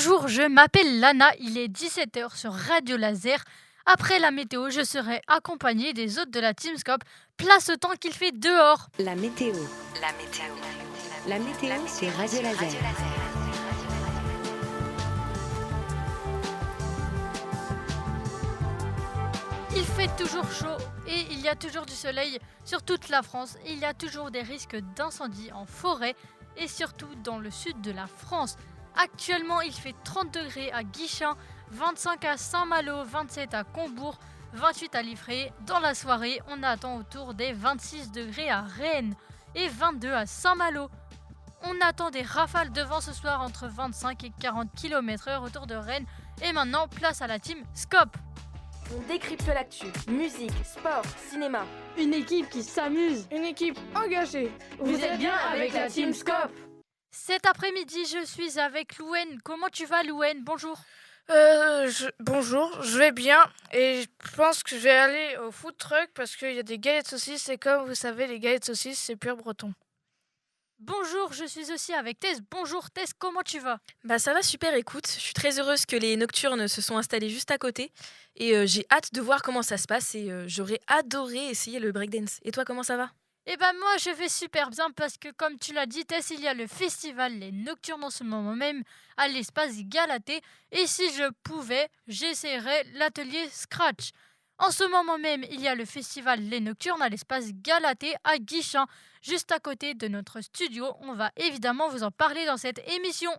Bonjour, je m'appelle Lana, il est 17h sur Radio Laser. Après la météo, je serai accompagnée des autres de la Team Scope. Place au temps qu'il fait dehors. La météo. La météo. La météo, c'est Radio Laser. Il fait toujours chaud et il y a toujours du soleil sur toute la France. Il y a toujours des risques d'incendie en forêt et surtout dans le sud de la France. Actuellement, il fait 30 degrés à Guichen, 25 à Saint-Malo, 27 à Combourg, 28 à Liffré. Dans la soirée, on attend autour des 26 degrés à Rennes et 22 à Saint-Malo. On attend des rafales de vent ce soir entre 25 et 40 km/h autour de Rennes. Et maintenant, place à la team Scope. On décrypte l'actu, musique, sport, cinéma. Une équipe qui s'amuse. Une équipe engagée. Vous êtes bien avec la Team Scope. Cet après-midi, je suis avec Louane. Comment tu vas, Louane? Bonjour. Bonjour, je vais bien et je pense que je vais aller au food truck parce qu'il y a des galettes saucisses et comme vous savez, les galettes saucisses, c'est pur breton. Bonjour, je suis aussi avec Tess. Bonjour Tess, comment tu vas? Ça va super, écoute, je suis très heureuse que les nocturnes se sont installés juste à côté et j'ai hâte de voir comment ça se passe et j'aurais adoré essayer le breakdance. Et toi, comment ça va? Eh ben moi je vais super bien parce que comme tu l'as dit Tess, il y a le festival Les Nocturnes en ce moment même à l'espace Galatée et si je pouvais, j'essaierais l'atelier Scratch. En ce moment même, il y a le festival Les Nocturnes à l'espace Galatée à Guichen, juste à côté de notre studio. On va évidemment vous en parler dans cette émission.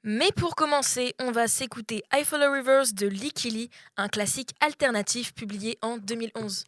Mais pour commencer, on va s'écouter I Follow Rivers de Licky Lee, un classique alternatif publié en 2011.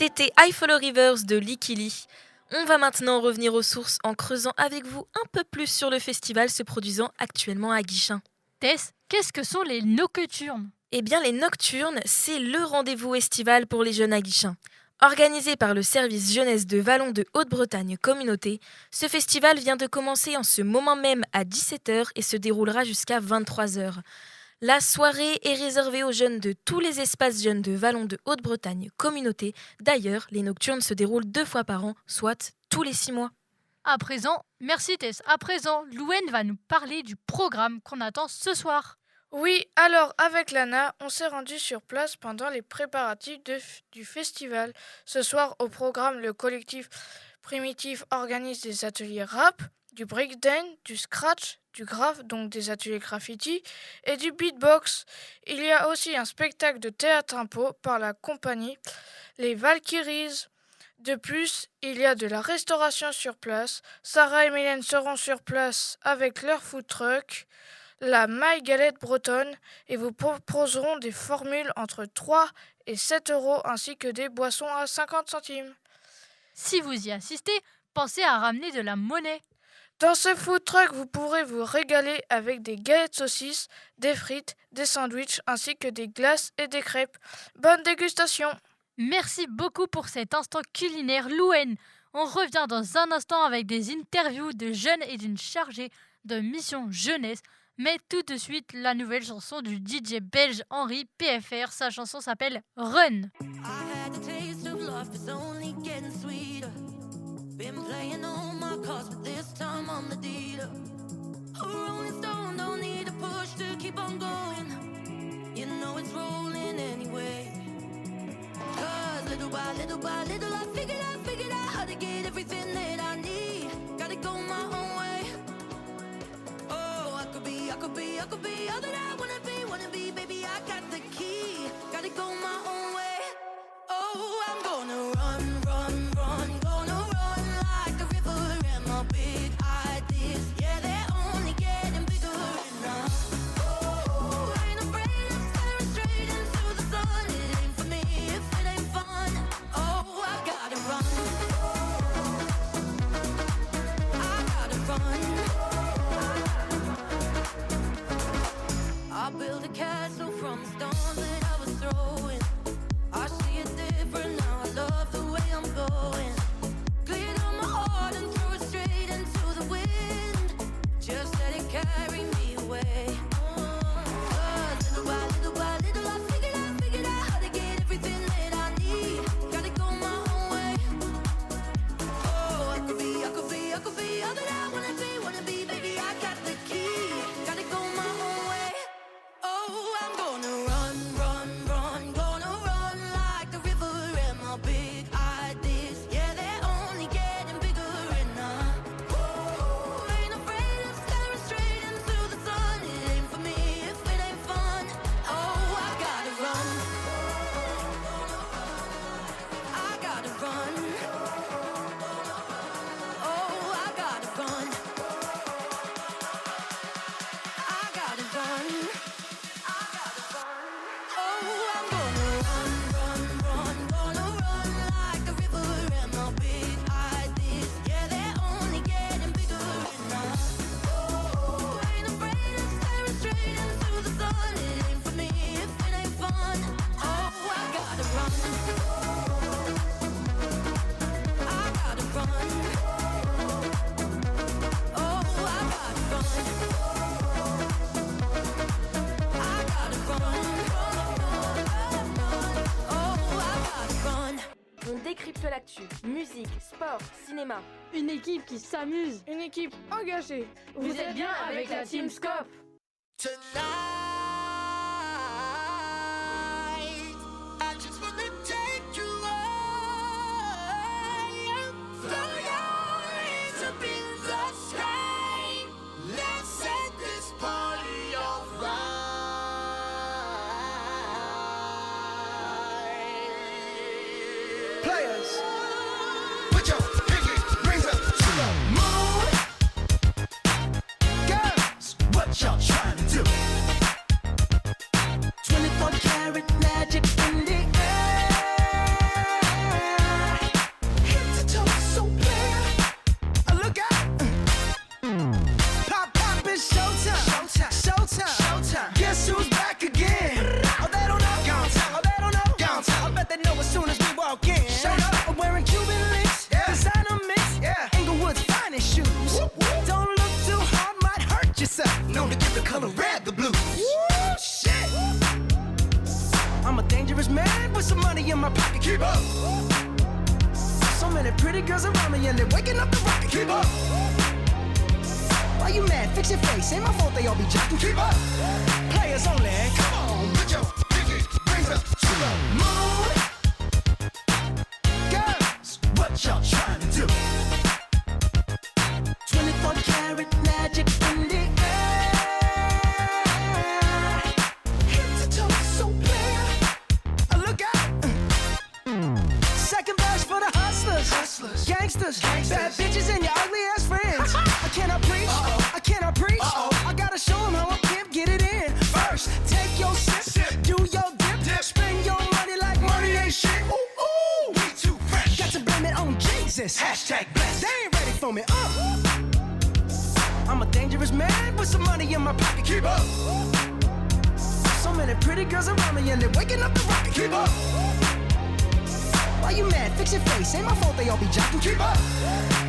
C'était I Follow Rivers de Licky Lee. On va maintenant revenir aux sources en creusant avec vous un peu plus sur le festival se produisant actuellement à Guichen. Tess, qu'est-ce que sont les nocturnes? Eh bien, les Nocturnes, c'est le rendez-vous estival pour les jeunes à Guichen. Organisé par le service jeunesse de Vallon de Haute-Bretagne Communauté, ce festival vient de commencer en ce moment même à 17h et se déroulera jusqu'à 23h. La soirée est réservée aux jeunes de tous les espaces jeunes de Vallon de Haute-Bretagne Communauté. D'ailleurs, les Nocturnes se déroulent 2 fois par an, soit tous les 6 mois. À présent, merci Tess. À présent, Louane va nous parler du programme qu'on attend ce soir. Oui, alors avec Lana, on s'est rendu sur place pendant les préparatifs du festival. Ce soir, au programme, le collectif Primitif organise des ateliers rap, du breakdance, du scratch, du graphe, donc des ateliers graffiti, et du beatbox. Il y a aussi un spectacle de théâtre impro par la compagnie Les Valkyries. De plus, il y a de la restauration sur place. Sarah et Mylène seront sur place avec leur food truck, la maille galette bretonne, et vous proposeront des formules entre 3 et 7 euros ainsi que des boissons à 50 centimes. Si vous y assistez, pensez à ramener de la monnaie. Dans ce food truck, vous pourrez vous régaler avec des galettes saucisses, des frites, des sandwichs ainsi que des glaces et des crêpes. Bonne dégustation! Merci beaucoup pour cet instant culinaire, Louane. On revient dans un instant avec des interviews de jeunes et d'une chargée de mission jeunesse. Mais tout de suite, la nouvelle chanson du DJ belge Henri PFR. Sa chanson s'appelle Run. Little by little, I figured out how to get everything that I need. Gotta go my own way. Oh, I could be all that I wanna be, baby, I got the key. Gotta go my own way. Oh, I'm gonna run, gonna run like the river and my big ideas. Yeah, they're only getting bigger and oh, I ain't afraid of staring straight into the sun. It ain't for me if it ain't fun. Oh, I gotta run. I gotta run. I built a castle from the stones that I was throwing. I see it different now, I love the way I'm going. Cleared on my heart and threw it straight into the wind. Just let it carry me away. 'Cause little by little, I figured out how to get everything that I need. Gotta go my own way. Oh, I could be all that I wanna be, baby, I got the key. Gotta go my own way. Oh, I'm gonna run, gonna run like the river and my big ideas. Yeah, they're only getting bigger and ooh, ain't afraid of staring straight into the sun. It ain't for me if it ain't fun. Oh, I gotta run. I gotta run. Oh, I gotta run. I gotta run. Oh, I'm gonna run, gonna run like the river and my big ideas. Yeah, they're only getting bigger and ooh, ain't afraid of staring straight into the sun. It ain't for me if it ain't fun. Oh, I gotta run. I gotta run. Oh, I gotta run. I gotta run. Oh, I gotta run. On décrypte l'actu. Musique, sport, cinéma. Une équipe qui s'amuse. Une équipe engagée. Vous êtes bien avec la Team Scope. Tonight, I just wanna take you high. Throw your hands up in the sky. Let's set this party on fire. Players, put your pinky rings up to the moon. Girls, what y'all trying to do? 24 karat magic in the air. known to give the color red the blues. Woo, shit. I'm a dangerous man with some money in my pocket. Keep up. So many pretty girls around me and they're waking up the rocket. Keep up. Why you mad? Fix your face. Ain't my fault they all be jocking. Keep up. Players only. Come on, put your pinky rings up to the moon. Girls, what y'all trying to do? 24 karat magic in the air. Head to toe, so clear. Look out. Second verse for the hustlers, gangsters, bad bitches and your ugly ass friends. I cannot preach, I cannot preach. I gotta show them how I can't get it in. First, take your sip, do your dip, spend your money like money ain't shit. Ooh, ooh, we too fresh. Got to blame it on Jesus. Hashtag blessed. They ain't ready for me. I'm a dangerous man with some money in my pocket. Keep up. So many pretty girls around me and they're waking up the rocket. Keep up. Why you mad? Fix your face. Ain't my fault they all be jocking. Keep up.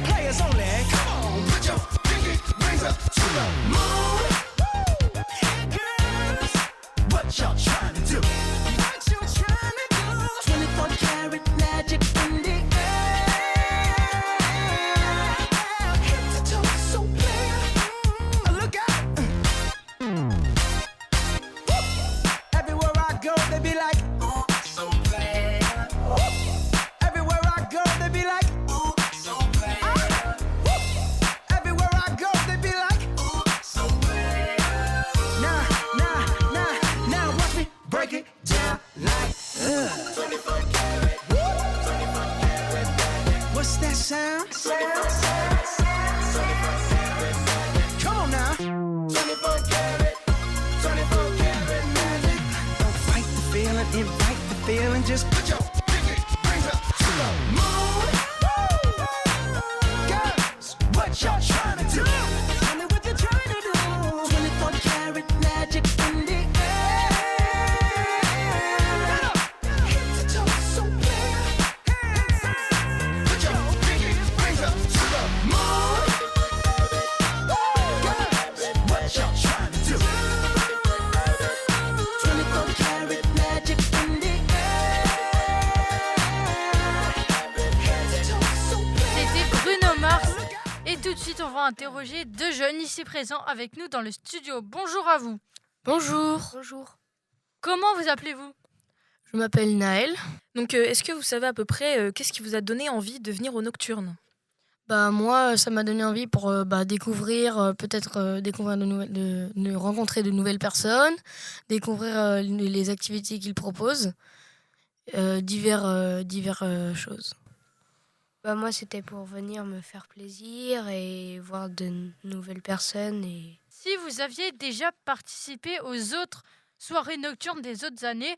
Players only. Come on, put your pinky rings up to the moon. Girls, what y'all trying to do? What you trying to do? 24 karat magic in the air. Head to toe, so clear. Look out. Everywhere I go, they be like, oh, so bad. Everywhere I go, they be like, oh, so bad. Everywhere I go, they be like, oh, so bad. Now, watch me break it down like, 24 karat, 24 karat. What's that sound? Come on now. 24 karat, 24 karat magic. Don't fight the feeling, invite the feeling. Just put your pinky rings up to the moon. Girls, what y'all trying to do? Tell me what you're trying to do. 24 karat magic in the air. Head to toe, so clear. Put your pinky rings up to the moon. Girls, what y'all trying to do? 24 karat magic in the air. Head to toe, so clear. C'était Bruno Mars. Et tout de suite, on va interroger deux jeunes ici présents avec nous dans le studio. Bonjour à vous. Bonjour. Comment vous appelez-vous? Je m'appelle Naël. Donc, est-ce que vous savez à peu près qu'est-ce qui vous a donné envie de venir au Nocturne? Bah moi, ça m'a donné envie pour découvrir, peut-être découvrir de rencontrer de nouvelles personnes, découvrir les activités qu'ils proposent, divers choses. Bah moi, c'était pour venir me faire plaisir et voir de nouvelles personnes. Et Si vous aviez déjà participé aux autres soirées nocturnes des autres années,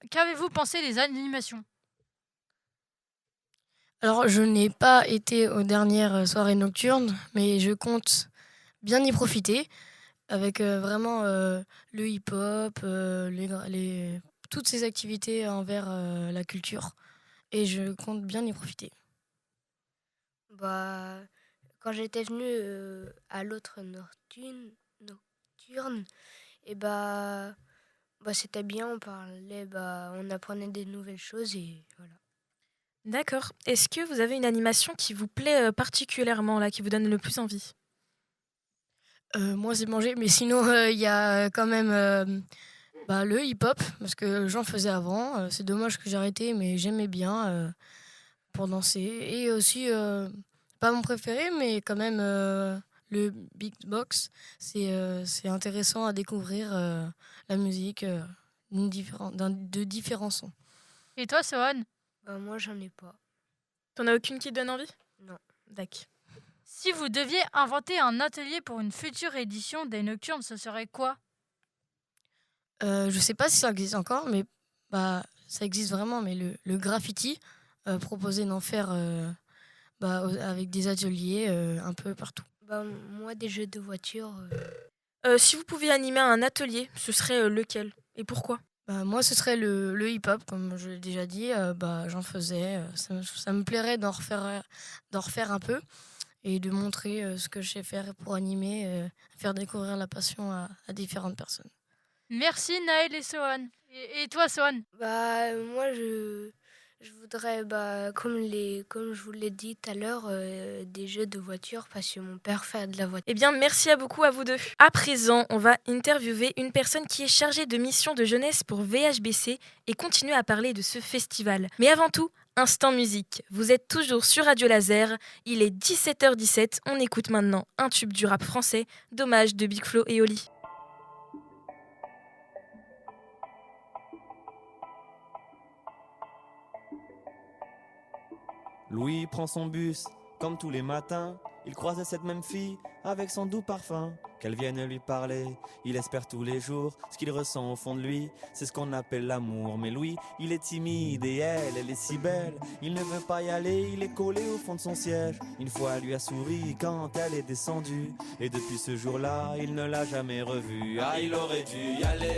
qu'avez-vous pensé des animations? Alors, je n'ai pas été aux dernières soirées nocturnes, mais je compte bien y profiter avec vraiment le hip-hop, toutes ces activités envers la culture. Et je compte bien y profiter. bah, quand j'étais venue à l'autre nocturne, et c'était bien, on parlait, on apprenait des nouvelles choses et voilà. D'accord. Est-ce que vous avez une animation qui vous plaît particulièrement, là, qui vous donne le plus envie? Moi, c'est manger, mais sinon, il y a quand même le hip-hop, parce que j'en faisais avant. C'est dommage que j'ai arrêté, mais j'aimais bien pour danser. Et aussi, pas mon préféré, mais quand même le beatbox. C'est intéressant à découvrir la musique de différents sons. Et toi, Sohan? Moi, j'en ai pas. T'en as aucune qui te donne envie? Non. D'accord. Si vous deviez inventer un atelier pour une future édition des Nocturnes, ce serait quoi? Je sais pas si ça existe encore, mais ça existe vraiment. Mais le graffiti, proposer d'en faire avec des ateliers un peu partout. Moi, des jeux de voiture. Si vous pouviez animer un atelier, ce serait lequel? Et pourquoi? Moi, ce serait le hip-hop, comme je l'ai déjà dit. J'en faisais. Ça me plairait d'en refaire un peu. et de montrer ce que je sais faire pour animer, faire découvrir la passion à différentes personnes. Merci Naël et Sohan. Et toi Sohan? Moi, je voudrais, comme je vous l'ai dit tout à l'heure, des jeux de voiture parce que mon père fait de la voiture. Eh bien, merci à beaucoup à vous deux. À présent, on va interviewer une personne qui est chargée de mission de jeunesse pour VHBC et continuer à parler de ce festival. Mais avant tout, instant musique. Vous êtes toujours sur Radio Laser, il est 17h17, on écoute maintenant un tube du rap français, Dommage de Big Flo et Oli. Louis prend son bus, comme tous les matins. Il croise cette même fille avec son doux parfum. Qu'elle vienne lui parler, il espère tous les jours. Ce qu'il ressent au fond de lui, c'est ce qu'on appelle l'amour. Mais lui, il est timide et elle est si belle. Il ne veut pas y aller, il est collé au fond de son siège. Une fois, elle lui a souri quand elle est descendue. Et depuis ce jour-là, il ne l'a jamais revue. Ah, il aurait dû y aller,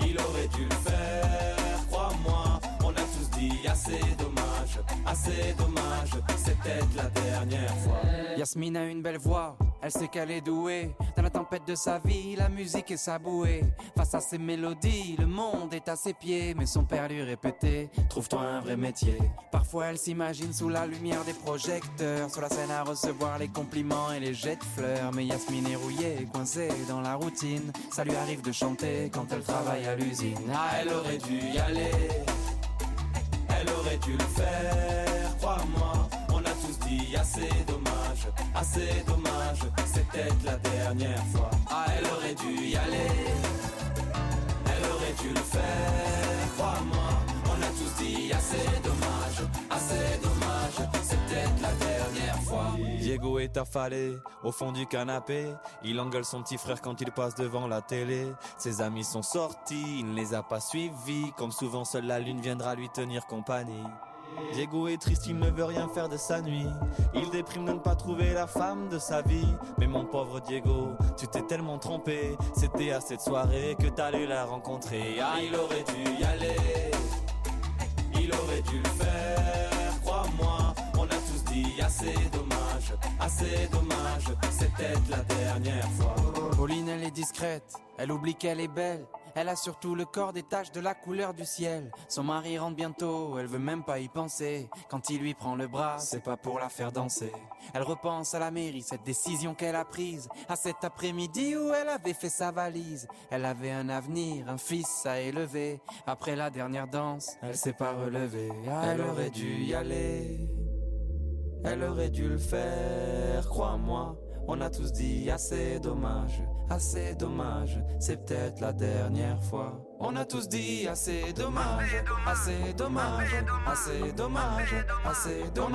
il aurait dû le faire, crois-moi. On a tous dit assez dommage, c'est peut-être la dernière fois. Yasmine a une belle voix, elle sait qu'elle est douée. Dans la tempête de sa vie, la musique est sa bouée. Face à ses mélodies, le monde est à ses pieds. Mais son père lui répétait, trouve-toi un vrai métier. Parfois elle s'imagine sous la lumière des projecteurs, sur la scène à recevoir les compliments et les jets de fleurs. Mais Yasmine est rouillée, coincée dans la routine. Ça lui arrive de chanter quand elle travaille à l'usine. Ah, elle aurait dû y aller, elle aurait dû le faire, crois-moi. On a tous dit assez dommage, c'est peut-être la dernière fois. Ah, elle aurait dû y aller, elle aurait dû le faire, crois-moi. On a tous dit assez dommage, c'est peut-être la dernière fois. Diego est affalé au fond du canapé. Il engueule son petit frère quand il passe devant la télé. Ses amis sont sortis, il ne les a pas suivis. Comme souvent, seule la lune viendra lui tenir compagnie. Diego est triste, il ne veut rien faire de sa nuit. Il déprime de ne pas trouver la femme de sa vie. Mais mon pauvre Diego, tu t'es tellement trompé. C'était à cette soirée que t'allais la rencontrer. Ah, il aurait dû y aller, il aurait dû le faire, crois-moi. On a tous dit assez dommage, c'est peut-être la dernière fois. Pauline, elle est discrète, elle oublie qu'elle est belle. Elle a surtout le corps des taches de la couleur du ciel. Son mari rentre bientôt, elle veut même pas y penser. Quand il lui prend le bras, c'est pas pour la faire danser. Elle repense à la mairie, cette décision qu'elle a prise. À cet après-midi où elle avait fait sa valise. Elle avait un avenir, un fils à élever. Après la dernière danse, elle s'est pas relevée. Ah, Elle aurait dû y aller, elle aurait dû le faire, crois-moi. On a tous dit assez dommage, c'est peut-être la dernière fois. On a tous dit assez dommage, On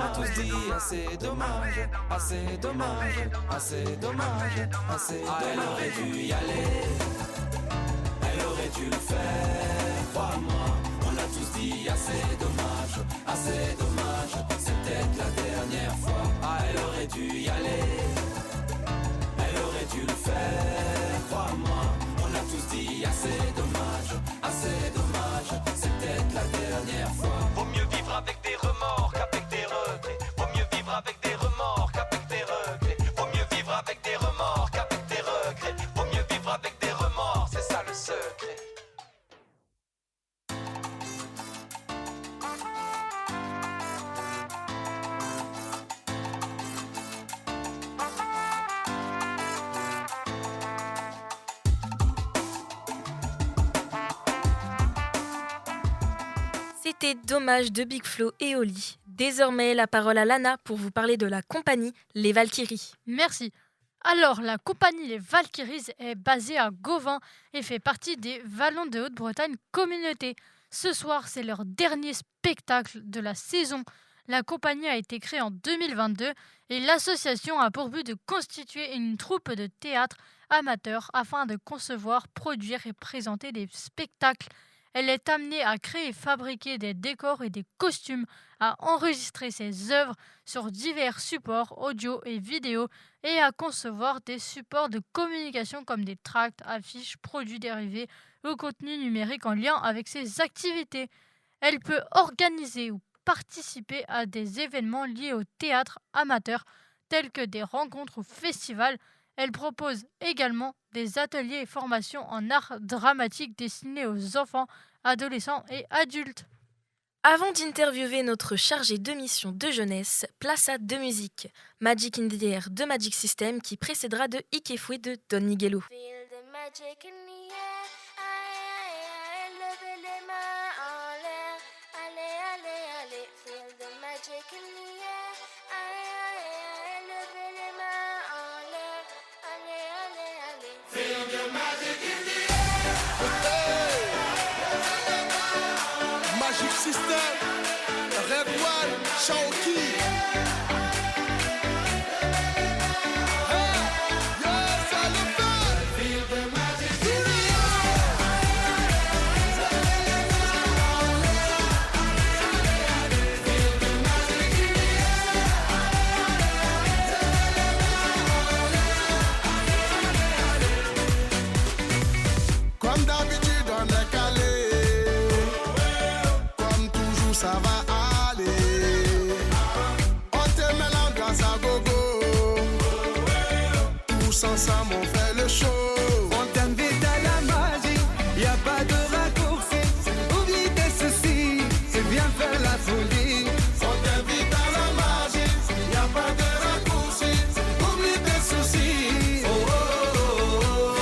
a tous dit assez dommage, Ah, elle aurait dû y aller, elle aurait dû le faire, crois-moi. On a tous dit assez dommage, c'est peut-être la dernière fois. Ah, elle aurait dû y aller, elle aurait dû le faire, crois-moi. On a tous dit assez dommage, c'est peut-être la dernière fois. Vaut mieux vivre avec des remords qu'avec des regrets. Vaut mieux vivre avec des remords qu'avec des regrets. Vaut mieux vivre avec des remords qu'avec des regrets. Vaut mieux vivre avec des remords, c'est ça le secret. C'était Dommage de Big Flo et Oli. Désormais, la parole à Lana pour vous parler de la compagnie Les Valkyries. Merci. Alors, la compagnie Les Valkyries est basée à Gauvin et fait partie des Vallons de Haute-Bretagne Communauté. Ce soir, c'est leur dernier spectacle de la saison. La compagnie a été créée en 2022 et l'association a pour but de constituer une troupe de théâtre amateur afin de concevoir, produire et présenter des spectacles. Elle est amenée à créer et fabriquer des décors et des costumes, à enregistrer ses œuvres sur divers supports audio et vidéo et à concevoir des supports de communication comme des tracts, affiches, produits dérivés ou contenus numériques en lien avec ses activités. Elle peut organiser ou participer à des événements liés au théâtre amateur, tels que des rencontres ou festivals. Elle propose également des ateliers et formations en art dramatique destinés aux enfants, adolescents et adultes. Avant d'interviewer notre chargé de mission de jeunesse, place à deux musiques. Magic in the Air de Magic System qui précédera de Ikefoué de Don Miguelo. Feel the magic in the air, aïe, levez les mains en l'air, allez, allez, allez. Feel the magic in the air, aïe, levez les mains en l'air, allez, allez, allez. Feel the magic in the Magic System, Red One, Shaoki. Comme d'habitude, on est calé. Comme toujours, ça va aller. On te met l'ambiance à gogo. Tous ensemble, on fait le show. On t'invite à la magie. Y a pas de raccourci. Oublie tes soucis et viens faire la folie. On t'invite à la magie. Y a pas de raccourci. Oublie tes soucis. Oh, oh, oh, oh.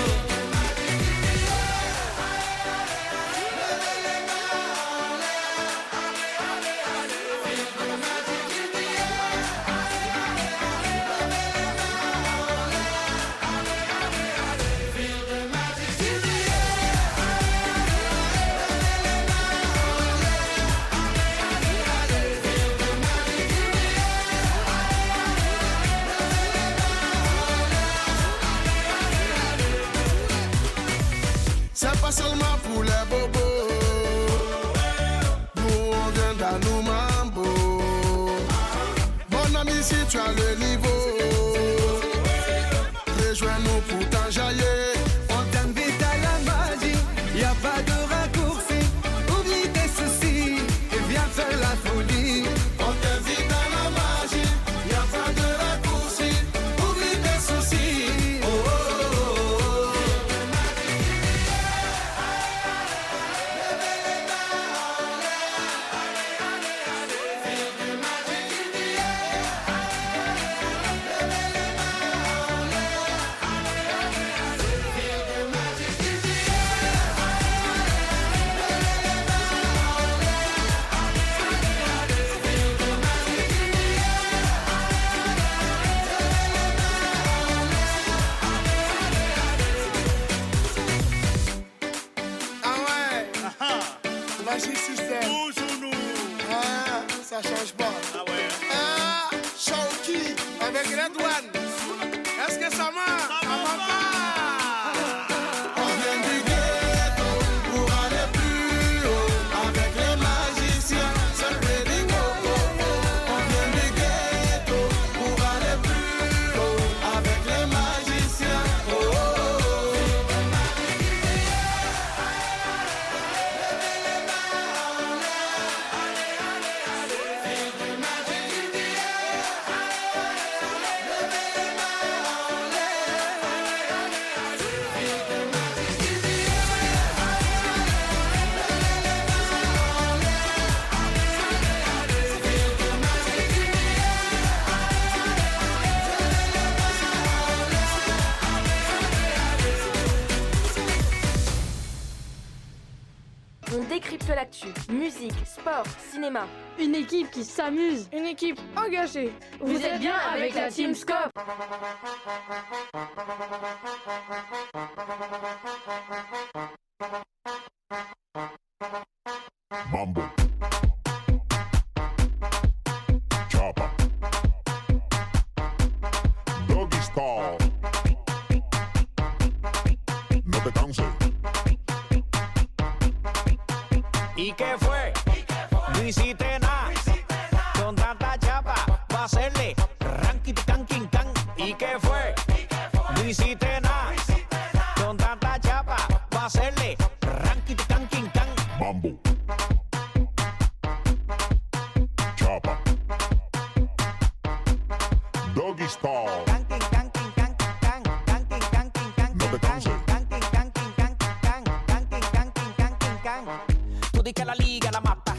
C'est pas seulement pour les bobos. Nous on vient dans nos mambo. Mon ami, si tu as le niveau, rejoins-nous pour t'enjailler. On t'invite à la magie. Y a pas de raccourci. Oublie tes soucis et viens faire la folie. On t'invite à la magie. Y a pas de raccourci. Oublie tes soucis. Oh, oh, oh, oh. Ah ouais, Magic System. Toujours nous. Ah, ça change pas. Ah ouais. Ah, Shaoki avec Red One. Est-ce que ça marche? Ça va pas. On vient du ghetto pour aller plus haut. Avec les magiciens, c'est le ready go. On vient du ghetto pour aller plus haut. Avec les magiciens. Oh, oh, oh. On décrypte l'actu. Musique, sport, cinéma. Une équipe qui s'amuse. Une équipe engagée. Vous êtes bien avec la Team Scope. Mambo. Chopper. Doggy style. No te canses. ¿Y qué fue? No hiciste nada. Con tanta chapa, va a hacerle ranking, canking, can. ¿Y qué fue? No hiciste nada. Con tanta chapa, va a hacerle ranking, canking, can. Mambo. que la liga la mata.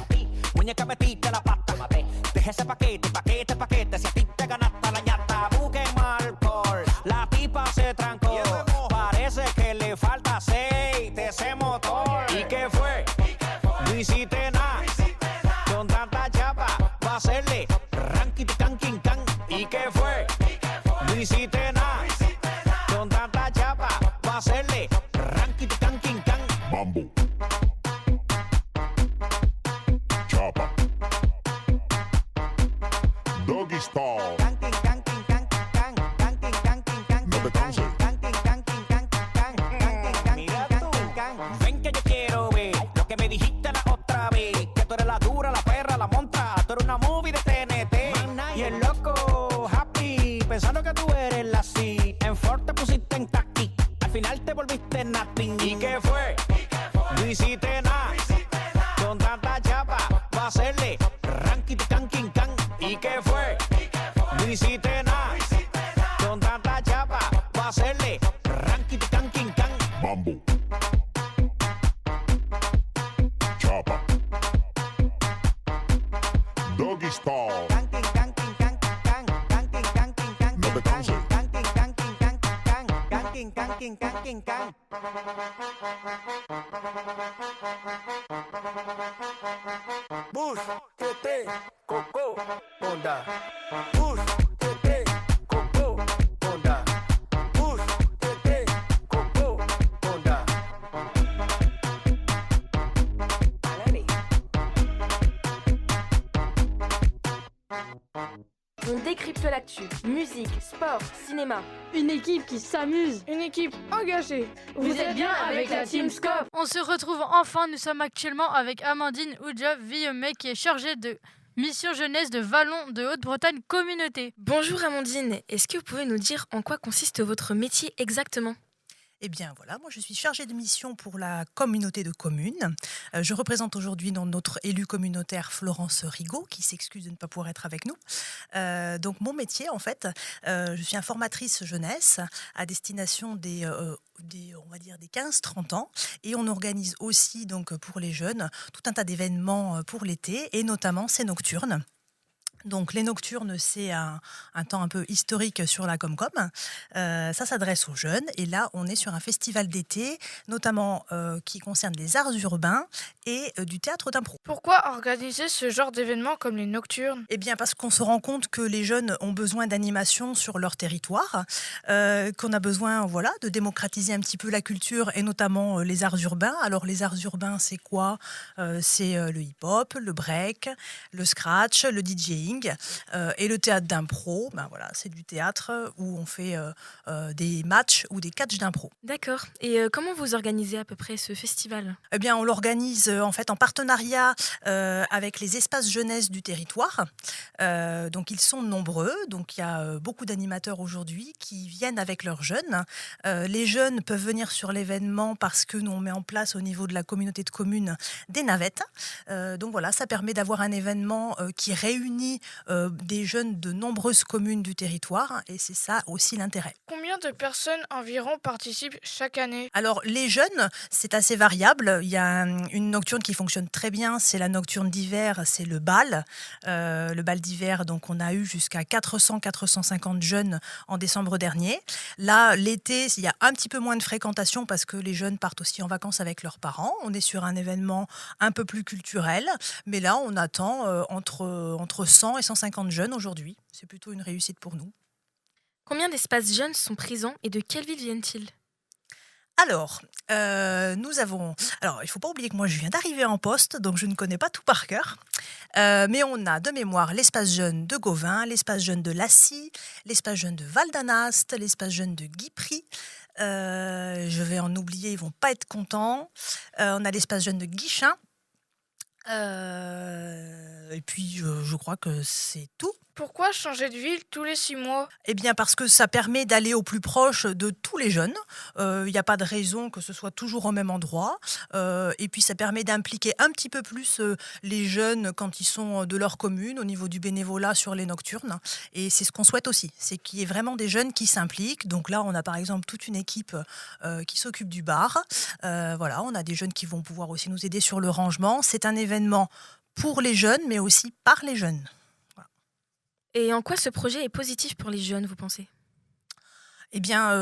Muñeca metiste la pata, deja ese paquete, si a ti te ganaste la ñata. Busquen alcohol, la tipa se trancó. Parece que le falta aceite ese motor. ¿Y qué fue? No hiciste nada. Con tanta chapa, va a hacerle ranking, canking, can. ¿Y qué fue? No hiciste nada. Con tanta chapa, va a hacerle ranking, canking, can. Mambo. Chapa. Doggy style. No te canses. Mira tú, ven que yo quiero ver lo que me dijiste la otra vez. Que tú eres la dura, la perra, la montra. Tú eres una movie de TNT. Y el loco happy, pensando que tú eres la C. En Ford te pusiste en taqui. Al final te volviste nothing. ¿Y qué fue? No hiciste nada. Con tanta chapa, va a hacerle ranking, canking, can. ¿Y qué fue? No hiciste nada. Con tanta chapa, va a hacerle ranking, canking, can. Mambo. Chapa. Doggy style. No te canses. Bush, tete, coco, onda. Bush, tete, coco, onda. Bush, tete, coco, onda. On décrypte l'actu. Musique, sport, cinéma. Une équipe qui s'amuse. Une équipe engagée. Vous êtes bien avec la Team Scope. On se retrouve enfin, nous sommes actuellement avec Amandine Oudja Villemain qui est chargée de mission jeunesse de Vallon de Haute-Bretagne Communauté. Bonjour Amandine, est-ce que vous pouvez nous dire en quoi consiste votre métier exactement ? Eh bien voilà, moi je suis chargée de mission pour la communauté de communes. Je représente aujourd'hui notre élue communautaire Florence Rigaud, qui s'excuse de ne pas pouvoir être avec nous. Donc mon métier en fait, je suis informatrice jeunesse à destination on va dire des 15-30 ans, et on organise aussi donc pour les jeunes tout un tas d'événements pour l'été, et notamment ces nocturnes. Donc les nocturnes, c'est un temps un peu historique sur la Comcom. Ça s'adresse aux jeunes. Et là, on est sur un festival d'été, notamment qui concerne les arts urbains et du théâtre d'impro. Pourquoi organiser ce genre d'événements comme les nocturnes ? Eh bien parce qu'on se rend compte que les jeunes ont besoin d'animation sur leur territoire, qu'on a besoin de démocratiser un petit peu la culture et notamment les arts urbains. Alors les arts urbains, c'est quoi ? C'est le hip-hop, le break, le scratch, le DJing. Et le théâtre d'impro, c'est du théâtre où on fait des matchs ou des catchs d'impro. D'accord. Et comment vous organisez à peu près ce festival ? Eh bien, on l'organise en fait en partenariat avec les espaces jeunesse du territoire. Donc, ils sont nombreux. Donc, il y a beaucoup d'animateurs aujourd'hui qui viennent avec leurs jeunes. Les jeunes peuvent venir sur l'événement parce que nous, on met en place au niveau de la communauté de communes des navettes. Donc, voilà, ça permet d'avoir un événement qui réunit des jeunes de nombreuses communes du territoire, et c'est ça aussi l'intérêt. Combien de personnes environ participent chaque année ? Alors les jeunes, c'est assez variable. Il y a une nocturne qui fonctionne très bien, c'est la nocturne d'hiver, c'est le bal d'hiver. Donc on a eu jusqu'à 400-450 jeunes en décembre dernier. Là, l'été, il y a un petit peu moins de fréquentation parce que les jeunes partent aussi en vacances avec leurs parents. On est sur un événement un peu plus culturel, mais là on attend entre 100 et 150 jeunes aujourd'hui. C'est plutôt une réussite pour nous. Combien d'espaces jeunes sont présents et de quelle ville viennent-ils ? Alors, nous avons... Alors, il ne faut pas oublier que moi, je viens d'arriver en poste, donc je ne connais pas tout par cœur. Mais on a de mémoire l'espace jeune de Gauvin, l'espace jeune de Lassy, l'espace jeune de Val d'Anast, l'espace jeune de Guipry. Je vais en oublier, ils ne vont pas être contents. On a l'espace jeune de Guichin. Et puis, je crois que c'est tout Pourquoi changer de ville tous les 6 mois? Eh bien, parce que ça permet d'aller au plus proche de tous les jeunes. Il n'y a pas de raison que ce soit toujours au même endroit. Et puis, ça permet d'impliquer un petit peu plus les jeunes quand ils sont de leur commune au niveau du bénévolat sur les nocturnes. Et c'est ce qu'on souhaite aussi, c'est qu'il y ait vraiment des jeunes qui s'impliquent. Donc là, on a par exemple toute une équipe qui s'occupe du bar. Voilà, on a des jeunes qui vont pouvoir aussi nous aider sur le rangement. C'est un événement pour les jeunes, mais aussi par les jeunes. Et en quoi ce projet est positif pour les jeunes, vous pensez? Eh bien,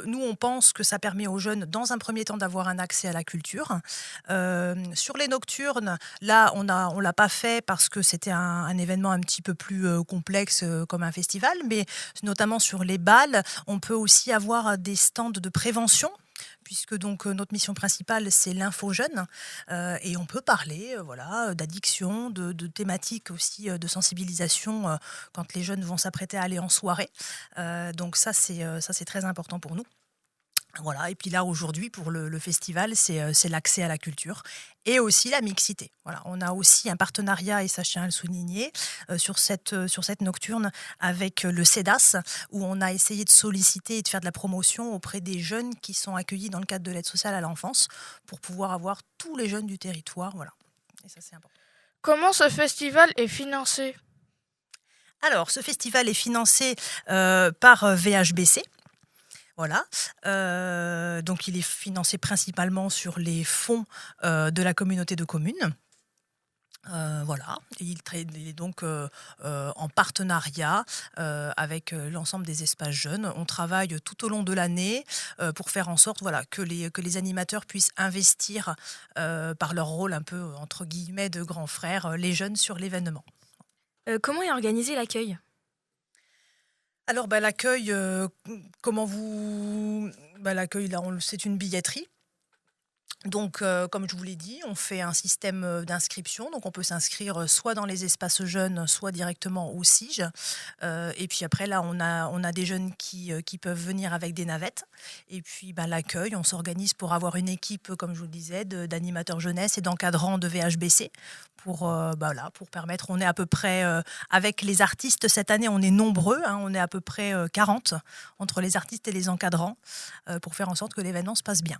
nous, on pense que ça permet aux jeunes, dans un premier temps, d'avoir un accès à la culture. Sur les nocturnes, là, on l'a pas fait parce que c'était un événement un petit peu plus complexe comme un festival, mais notamment sur les bals, on peut aussi avoir des stands de prévention, puisque donc notre mission principale, c'est l'info jeune, et on peut parler d'addiction, de thématiques aussi de sensibilisation quand les jeunes vont s'apprêter à aller en soirée. Donc ça, c'est très important pour nous. Voilà, et puis là, aujourd'hui, pour le festival, c'est l'accès à la culture et aussi la mixité. Voilà, on a aussi un partenariat, et ça, je tiens à le souligner, sur cette nocturne avec le CEDAS, où on a essayé de solliciter et de faire de la promotion auprès des jeunes qui sont accueillis dans le cadre de l'aide sociale à l'enfance, pour pouvoir avoir tous les jeunes du territoire. Voilà, et ça, c'est important. Comment ce festival est financé? Alors, ce festival est financé par VHBC. Voilà, donc il est financé principalement sur les fonds de la communauté de communes. Voilà, et il est donc en partenariat avec l'ensemble des espaces jeunes. On travaille tout au long de l'année pour faire en sorte que les animateurs puissent investir par leur rôle un peu entre guillemets de grands frères les jeunes sur l'événement. Comment est organisé l'accueil? Alors l'accueil, l'accueil là, c'est une billetterie. Donc, comme je vous l'ai dit, on fait un système d'inscription. Donc, on peut s'inscrire soit dans les espaces jeunes, soit directement au CIGE. Et puis après, là, on a des jeunes qui peuvent venir avec des navettes. Et puis, l'accueil, on s'organise pour avoir une équipe, comme je vous le disais, d'animateurs jeunesse et d'encadrants de VHBC pour permettre. On est à peu près, avec les artistes, cette année, on est nombreux. On est à peu près 40 entre les artistes et les encadrants pour faire en sorte que l'événement se passe bien.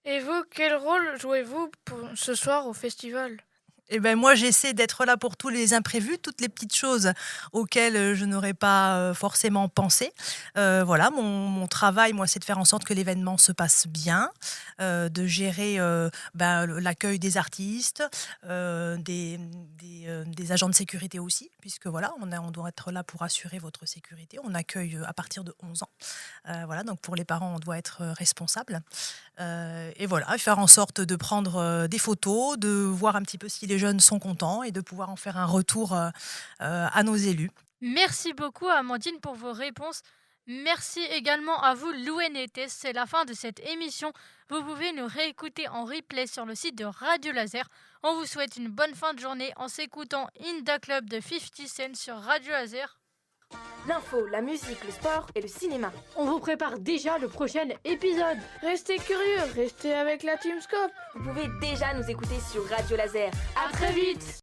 Et vous, quel rôle jouez-vous ce soir au festival? Eh ben moi, j'essaie d'être là pour tous les imprévus, toutes les petites choses auxquelles je n'aurais pas forcément pensé. Voilà, mon travail, moi, c'est de faire en sorte que l'événement se passe bien, de gérer l'accueil des artistes, des agents de sécurité aussi, puisque voilà, on doit être là pour assurer votre sécurité. On accueille à partir de 11 ans. Voilà, donc pour les parents, on doit être responsable. Et voilà, faire en sorte de prendre des photos, de voir un petit peu si les jeunes sont contents et de pouvoir en faire un retour à nos élus. Merci beaucoup Amandine pour vos réponses. Merci également à vous Lou et Néthès. C'est la fin de cette émission. Vous pouvez nous réécouter en replay sur le site de Radio Laser. On vous souhaite une bonne fin de journée en s'écoutant In Da Club de 50 Cent sur Radio Laser. L'info, la musique, le sport et le cinéma. On vous prépare déjà le prochain épisode. Restez curieux, restez avec la Team Scope. Vous pouvez déjà nous écouter sur Radio Laser. À très vite.